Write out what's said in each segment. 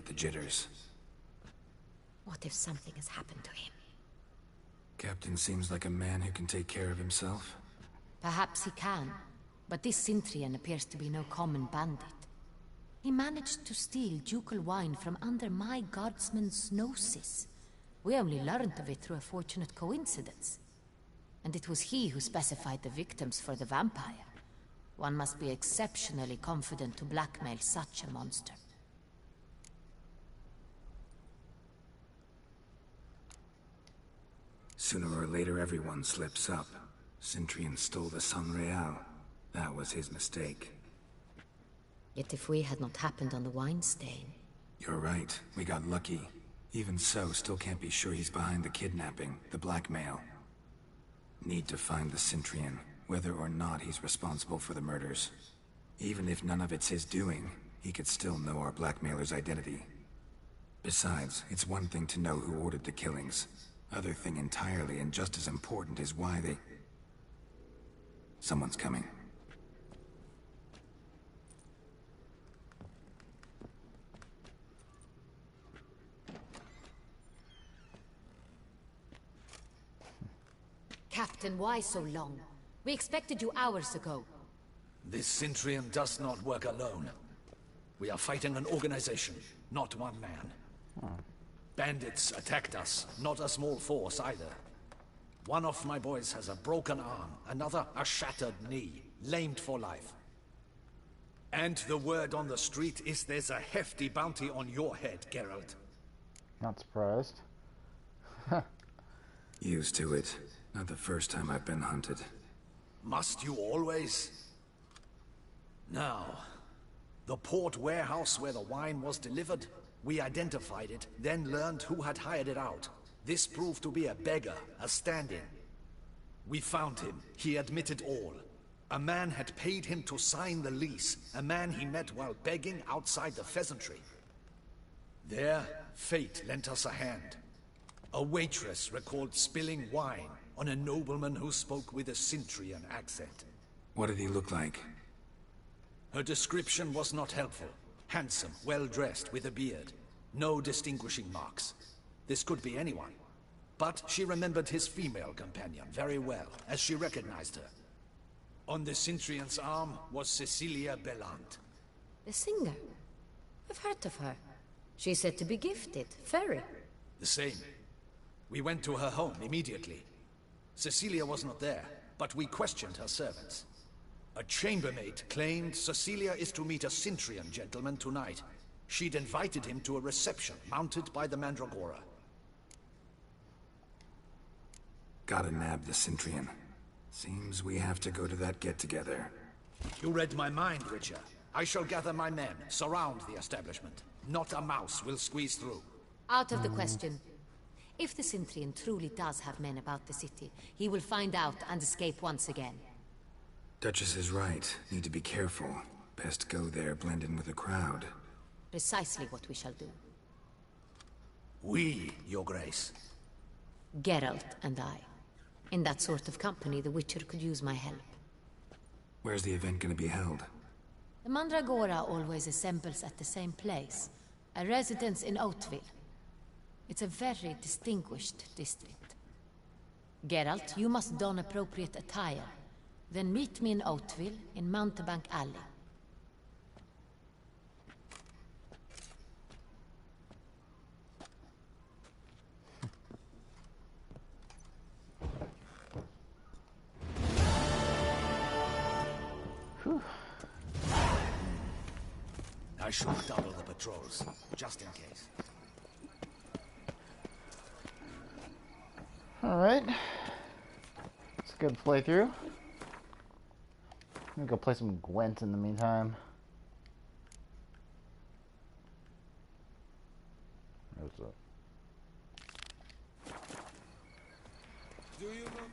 get the jitters. What if something has happened to him? Captain seems like a man who can take care of himself. Perhaps he can, but this Sintrian appears to be no common bandit. He managed to steal ducal wine from under my guardsman's noses. We only learned of it through a fortunate coincidence. And it was he who specified the victims for the vampire. One must be exceptionally confident to blackmail such a monster. Sooner or later, everyone slips up. Sintrian stole the San Real. That was his mistake. Yet if we had not happened on the wine stain... You're right. We got lucky. Even so, still can't be sure he's behind the kidnapping, the blackmail. Need to find the Sintrian, whether or not he's responsible for the murders. Even if none of it's his doing, he could still know our blackmailer's identity. Besides, it's one thing to know who ordered the killings. Other thing entirely, and just as important, is why they... Someone's coming. Captain, why so long? We expected you hours ago. This Sintrian does not work alone. We are fighting an organization, not one man. Bandits attacked us, not a small force either. One of my boys has a broken arm, another a shattered knee, lamed for life. And the word on the street is there's a hefty bounty on your head, Geralt. Not surprised. Used to it. Not the first time I've been hunted. Must you always? Now, the port warehouse where the wine was delivered, we identified it, then learned who had hired it out. This proved to be a beggar, a stand-in. We found him. He admitted all. A man had paid him to sign the lease, a man he met while begging outside the pheasantry. There, fate lent us a hand. A waitress recalled spilling wine on a nobleman who spoke with a Sintrian accent. What did he look like? Her description was not helpful. Handsome, well-dressed, with a beard. No distinguishing marks. This could be anyone. But she remembered his female companion very well, as she recognized her. On the Sintrian's arm was Cecilia Bellant. The singer? I've heard of her. She's said to be gifted, fairy. The same. We went to her home immediately. Cecilia was not there, but we questioned her servants. A chambermaid claimed Cecilia is to meet a Sintrian gentleman tonight. She'd invited him to a reception mounted by the Mandragora. Gotta nab the Sintrian. Seems we have to go to that get-together. You read my mind, Witcher. I shall gather my men, surround the establishment. Not a mouse will squeeze through. Out of the question. If the Sintrian truly does have men about the city, he will find out and escape once again. Duchess is right. Need to be careful. Best go there, blend in with the crowd. Precisely what we shall do. We, Your Grace. Geralt and I. In that sort of company, the Witcher could use my help. Where's the event gonna be held? The Mandragora always assembles at the same place. A residence in Oatville. It's a very distinguished district. Geralt, you must don appropriate attire. Then meet me in Oatville, in Mountebank Alley. I should double the patrols, just in case. Alright. It's a good playthrough. I'm gonna go play some Gwent in the meantime. What's up? Do you know?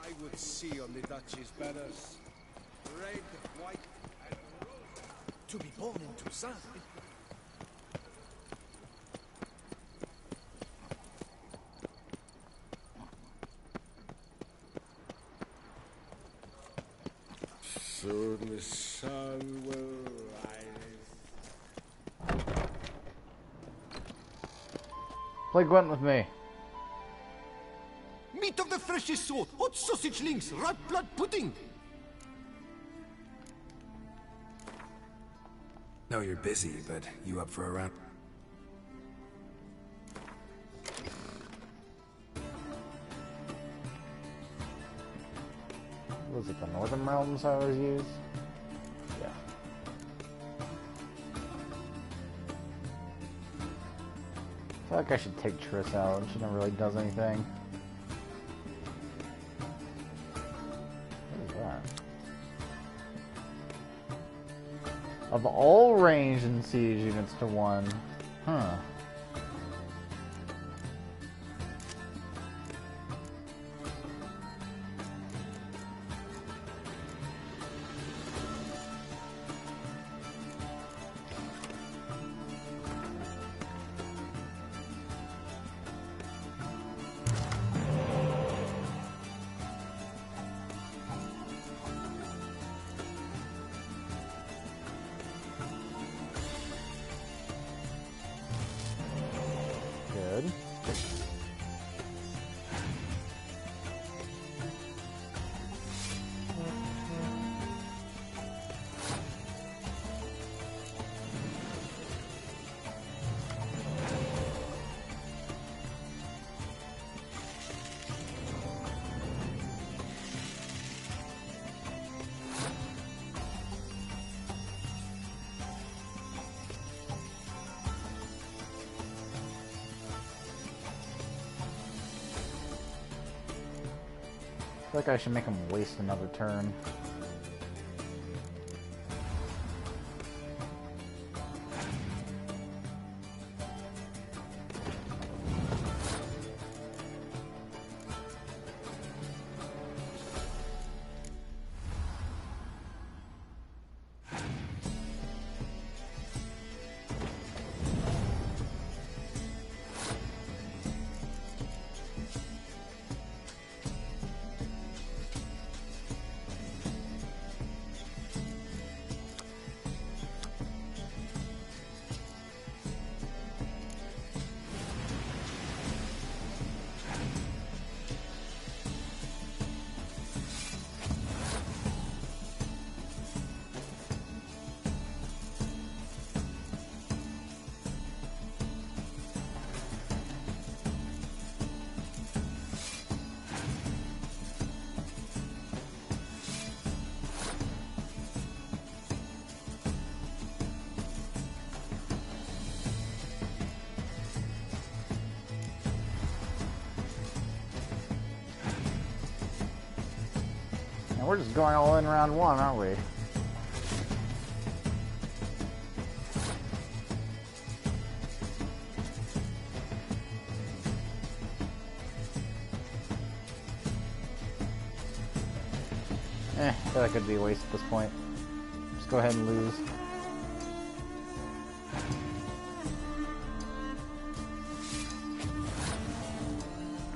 I would see on the Duchy's banners, red, white, and rose. To be born into sun. Soon the sun will rise. Play Gwent with me. Meat of the freshest sort, hot sausage links, ripe blood pudding. No, you're busy, but you up for a round? Was it the Northern Realms I always use? Yeah. I feel like I should take Triss out. She never really does anything. What is that? Of all ranged and siege units to one. Huh. Good. I feel like I should make him waste another turn. And we're just going all in round one, aren't we? I feel like it'd be a waste at this point. Just go ahead and lose.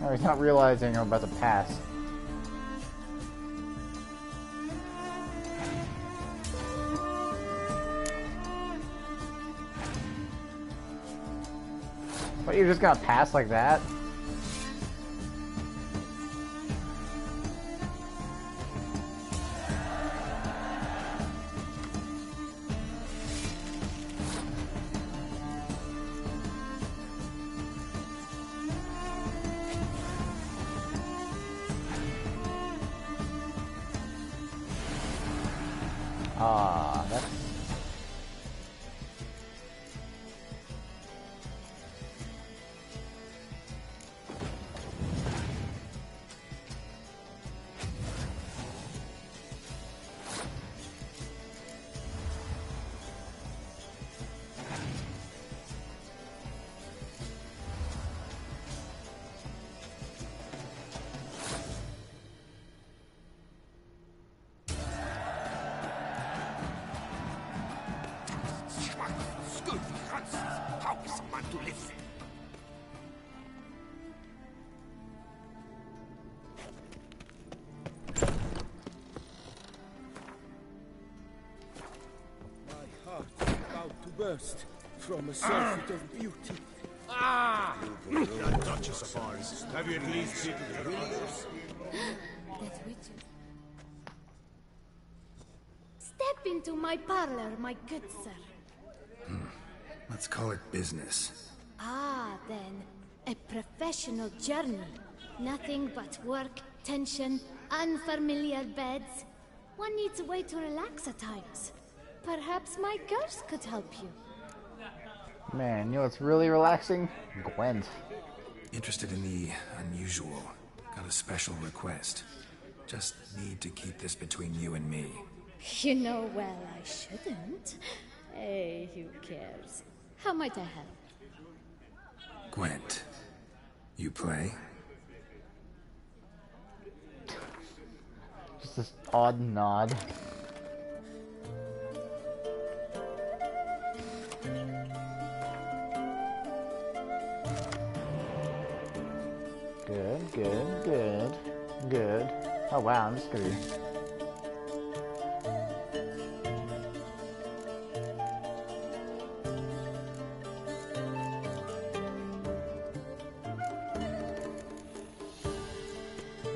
Oh, he's not realizing I'm about to pass. But you're just gonna pass like that? Ah, that's... thirst from a surfeit of beauty. That Duchess of ours. Have you at least been to the That witcher. Step into my parlor, my good sir. Let's call it business. Ah, then. A professional journey. Nothing but work, tension, unfamiliar beds. One needs a way to relax at times. Perhaps my girls could help you. Man, you know what's really relaxing? Gwent. Interested in the unusual. Got a special request. Just need to keep this between you and me. You know well I shouldn't. Hey, who cares? How might I help? Gwent, you play? Just this odd nod. Good. Oh wow, I'm just gonna be...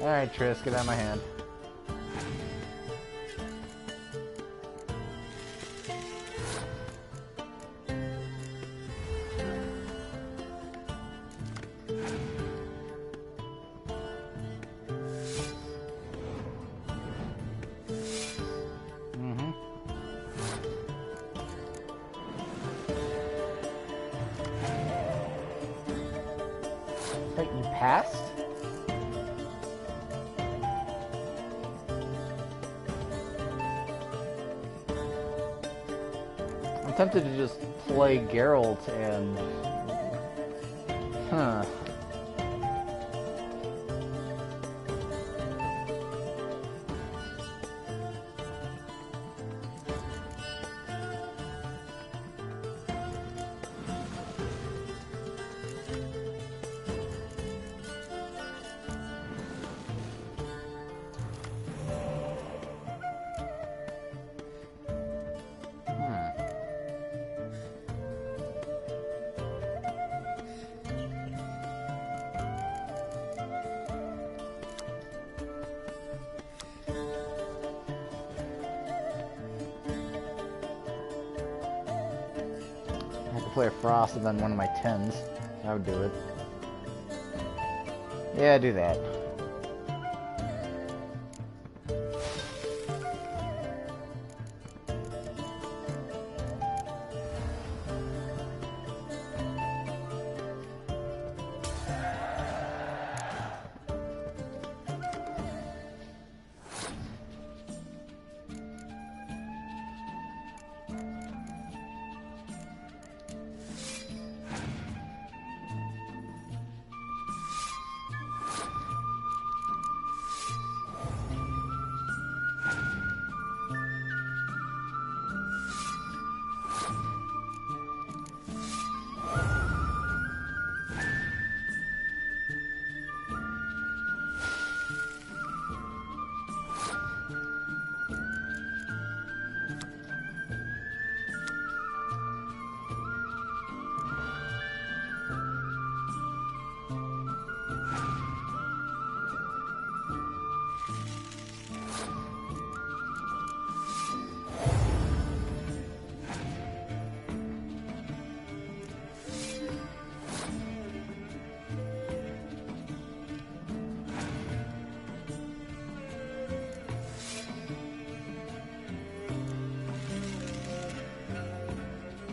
Alright, Triss, get out of my hand. Wait, you passed? I'm tempted to just play Geralt and... Huh. I could play a Frost and then one of my 10s. That would do it. Yeah, do that.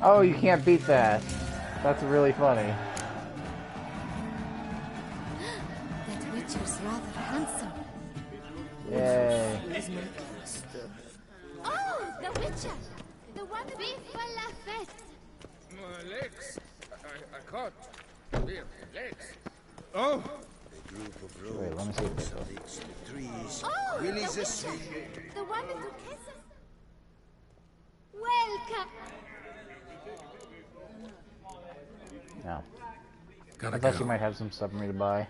Oh, you can't beat that. That's really funny. That witcher's rather handsome. Yay. Oh, the witcher! The one Vive la fête! My legs. I can't. Real legs. Oh! Wait, let me see if this goes. the trees. Oh, Willie the the witcher! Swing. The one who kisses. Welcome! No. Gotta I thought go. you might have some stuff for me to buy.